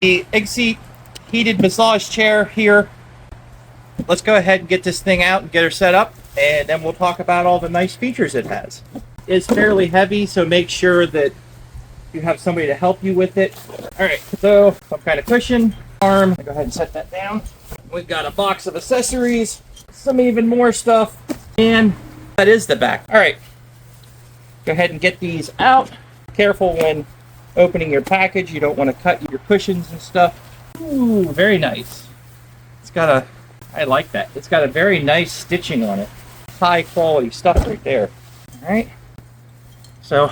The Exit heated massage chair here. Let's go ahead and get this thing out and get her set up, and then we'll talk about all the nice features it has. It's fairly heavy, so make sure that you have somebody to help you with it. All right, so some kind of cushion, arm. I'll go ahead and set that down. We've got a box of accessories, some even more stuff, and that is the back. All right, go ahead and get these out. Careful when opening your package. You don't want to cut your cushions and stuff. Ooh, very nice. It's got a, I like that. It's got a very nice stitching on it. High quality stuff right there. All right. So,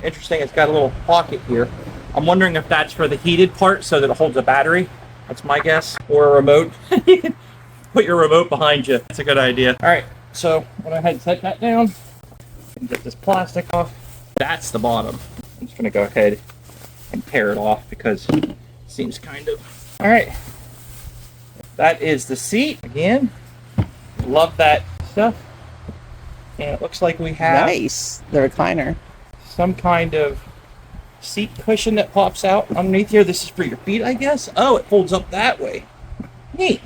interesting, it's got a little pocket here. I'm wondering if that's for the heated part so that it holds a battery. That's my guess. Or a remote. Put your remote behind you. That's a good idea. All right, so I'm going to go ahead and set that down. And get this plastic off. That's the bottom. I'm just going to go ahead and tear it off because it seems kind of... All right. That is the seat. Again, love that stuff. And it looks like we have... Nice. The recliner. Some kind of seat cushion that pops out underneath here. This is for your feet, I guess. Oh, it folds up that way. Neat.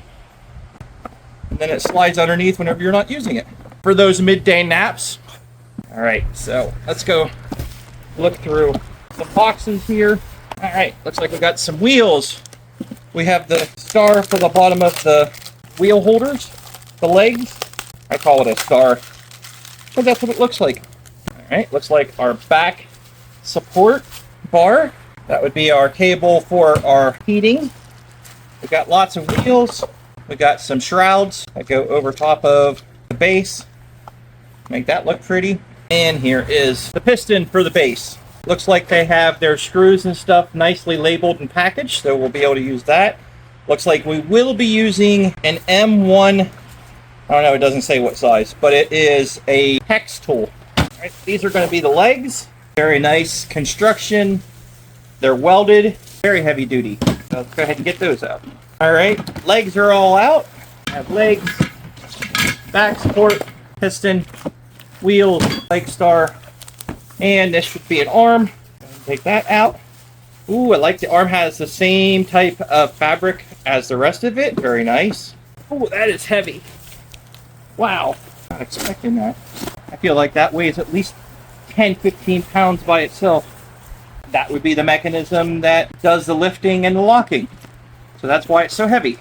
And then it slides underneath whenever you're not using it. For those midday naps. All right, so let's go look through some boxes here. All right, looks like we got some wheels. We have the star for the bottom of the wheel holders, the legs. I call it a star, but that's what it looks like. All right, looks like our back support bar. That would be our cable for our heating. We've got lots of wheels. We've got some shrouds that go over top of the base. Make that look pretty. And here is the piston for the base. Looks like they have their screws and stuff nicely labeled and packaged, so we'll be able to use that. Looks like we will be using an M1, I don't know, it doesn't say what size, but it is a hex tool. All right, these are going to be the legs. Very nice construction. They're welded, very heavy duty. So let's go ahead and get those out. All right, legs are all out. I have legs, back support, piston, wheels, leg star, and this should be an arm. Take that out. Ooh, I like the arm has the same type of fabric as the rest of it. Very nice. Oh, that is heavy. Wow, not expecting that. I feel like that weighs at least 10-15 pounds by itself. That would be the mechanism that does the lifting and the locking. So that's why it's so heavy.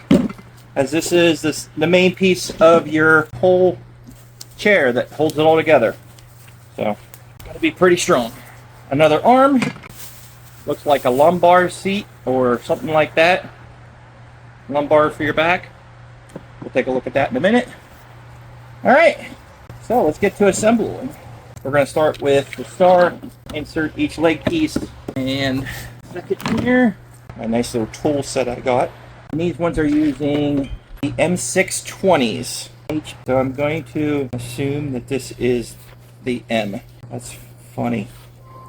As this is the main piece of your whole chair that holds it all together. So, gotta be pretty strong. Another arm. Looks like a lumbar seat or something like that. Lumbar for your back. We'll take a look at that in a minute. Alright, so let's get to assembling. We're going to start with the star. Insert each leg piece. And second here, my nice little tool set I got. And these ones are using the M620s. So I'm going to assume that this is the M. That's funny.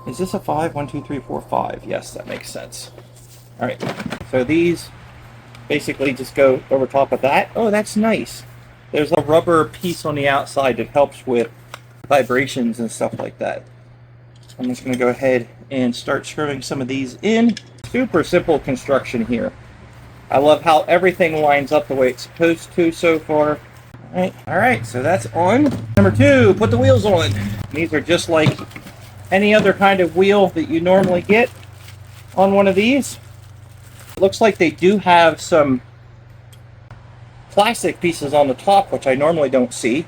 Is this a 5? 1, 2, 3, 4, 5. Yes, that makes sense. All right. So these basically just go over top of that. Oh, that's nice. There's a rubber piece on the outside that helps with vibrations and stuff like that. I'm just going to go ahead and start screwing some of these in. Super simple construction here. I love how everything lines up the way it's supposed to so far. All right, so that's on. Number 2, put the wheels on. These are just like any other kind of wheel that you normally get on one of these. Looks like they do have some plastic pieces on the top, which I normally don't see.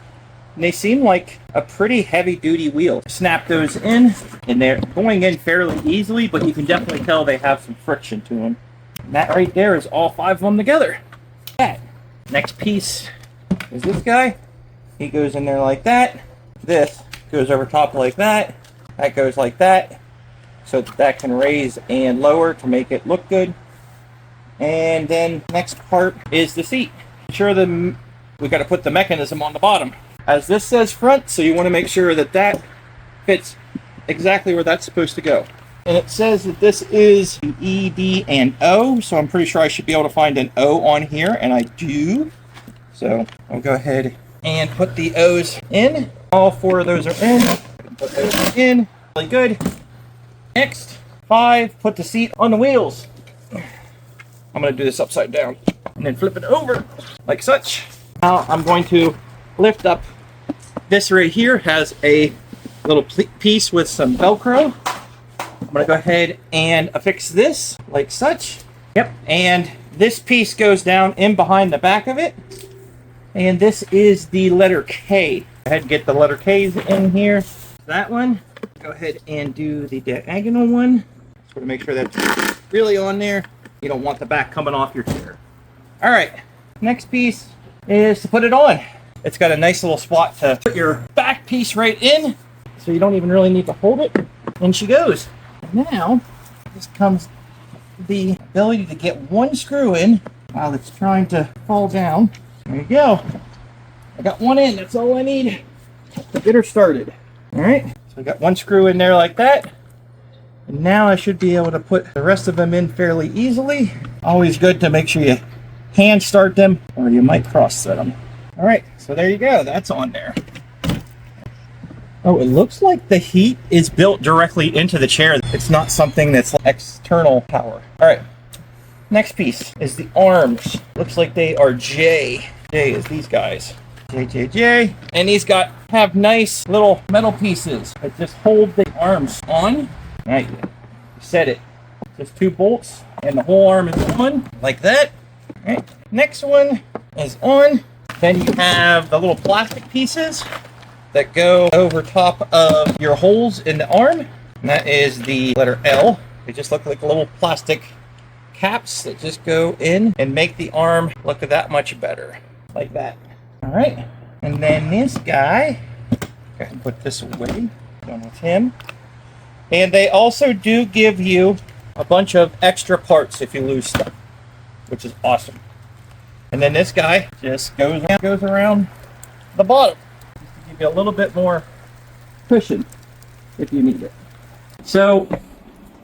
And they seem like a pretty heavy-duty wheel. Snap those in, and they're going in fairly easily, but you can definitely tell they have some friction to them. And that right there is all 5 of them together. That. Next piece is this guy. He goes in there like that. This goes over top like that. That goes like that. So that can raise and lower to make it look good. And then next part is the seat. Sure, we got to put the mechanism on the bottom. As this says front, so you want to make sure that that fits exactly where that's supposed to go. And it says that this is an E, D, and O, so I'm pretty sure I should be able to find an O on here, and I do. So I'll go ahead and put the O's in. All 4 of those are in. Put those in. Really good. Next, 5, put the seat on the wheels. I'm going to do this upside down and then flip it over like such. Now I'm going to lift up. This right here has a little piece with some Velcro. I'm going to go ahead and affix this like such. Yep. And this piece goes down in behind the back of it. And this is the letter K. Go ahead and get the letter K's in here. That one. Go ahead and do the diagonal one. Just want to make sure that's really on there. You don't want the back coming off your chair. All right. Next piece is to put it on. It's got a nice little spot to put your back piece right in, so you don't even really need to hold it. And she goes. Now, this comes the ability to get one screw in while it's trying to fall down. There you go. I got one in. That's all I need to get her started. All right. So I got one screw in there like that. And now I should be able to put the rest of them in fairly easily. Always good to make sure you hand start them, or you might cross thread them. All right, so there you go. That's on there. Oh, it looks like the heat is built directly into the chair. It's not something that's like external power. All right, next piece is the arms. Looks like they are J. J is these guys. J. And these have nice little metal pieces that just hold the arms on. Right, you set it. Just 2 bolts, and the whole arm is on, like that. All right, next one is on. Then you have the little plastic pieces that go over top of your holes in the arm. And that is the letter L. They just look like little plastic caps that just go in and make the arm look that much better. Like that. All right. And then this guy, go ahead and put this away. Done with him. And they also do give you a bunch of extra parts if you lose stuff, which is awesome. And then this guy just goes around the bottom, just to give you a little bit more cushion if you need it. So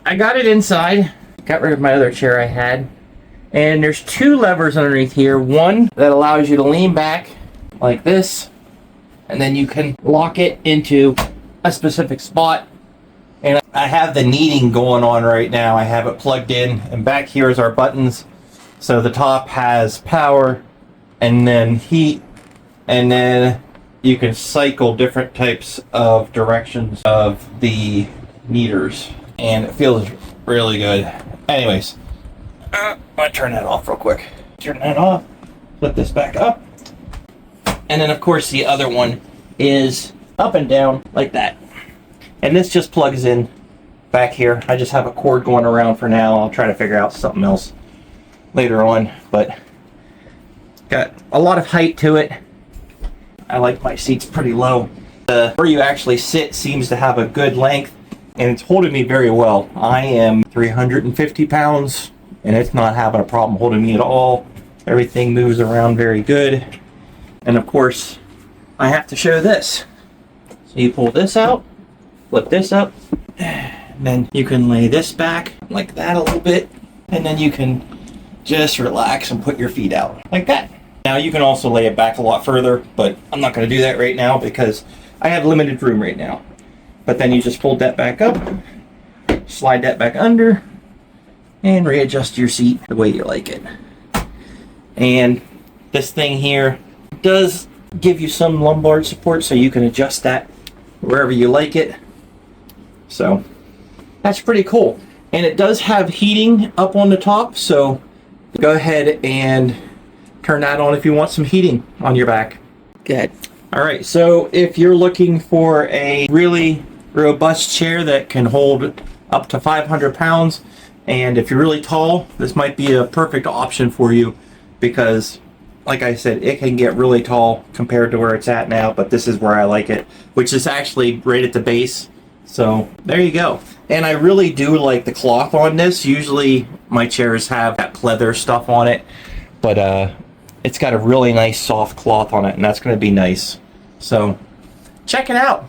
I got it inside, got rid of my other chair I had, and there's 2 levers underneath here. One that allows you to lean back like this, and then you can lock it into a specific spot. And I have the kneading going on right now. I have it plugged in, and back here is our buttons. So the top has power, and then heat, and then you can cycle different types of directions of the kneaders, and it feels really good. Anyways, I'm gonna turn that off real quick. Turn that off, flip this back up, and then of course the other one is up and down like that. And this just plugs in back here. I just have a cord going around for now. I'll try to figure out something else later on, but got a lot of height to it. I like my seats pretty low. Where you actually sit seems to have a good length, and it's holding me very well. I am 350 pounds, and it's not having a problem holding me at all. Everything moves around very good. And of course, I have to show this. So you pull this out, flip this up, and then you can lay this back like that a little bit, and then you can just relax and put your feet out like that. Now you can also lay it back a lot further, but I'm not going to do that right now because I have limited room right now. But then you just fold that back up, slide that back under, and readjust your seat the way you like it. And this thing here does give you some lumbar support, so you can adjust that wherever you like it. So that's pretty cool. And it does have heating up on the top, so go ahead and turn that on if you want some heating on your back. Good. All right, so if you're looking for a really robust chair that can hold up to 500 pounds, and if you're really tall, this might be a perfect option for you because, like I said, it can get really tall compared to where it's at now, but this is where I like it, which is actually right at the base. So there you go. And I really do like the cloth on this. Usually my chairs have that pleather stuff on it, but it's got a really nice soft cloth on it, and that's going to be nice. So check it out.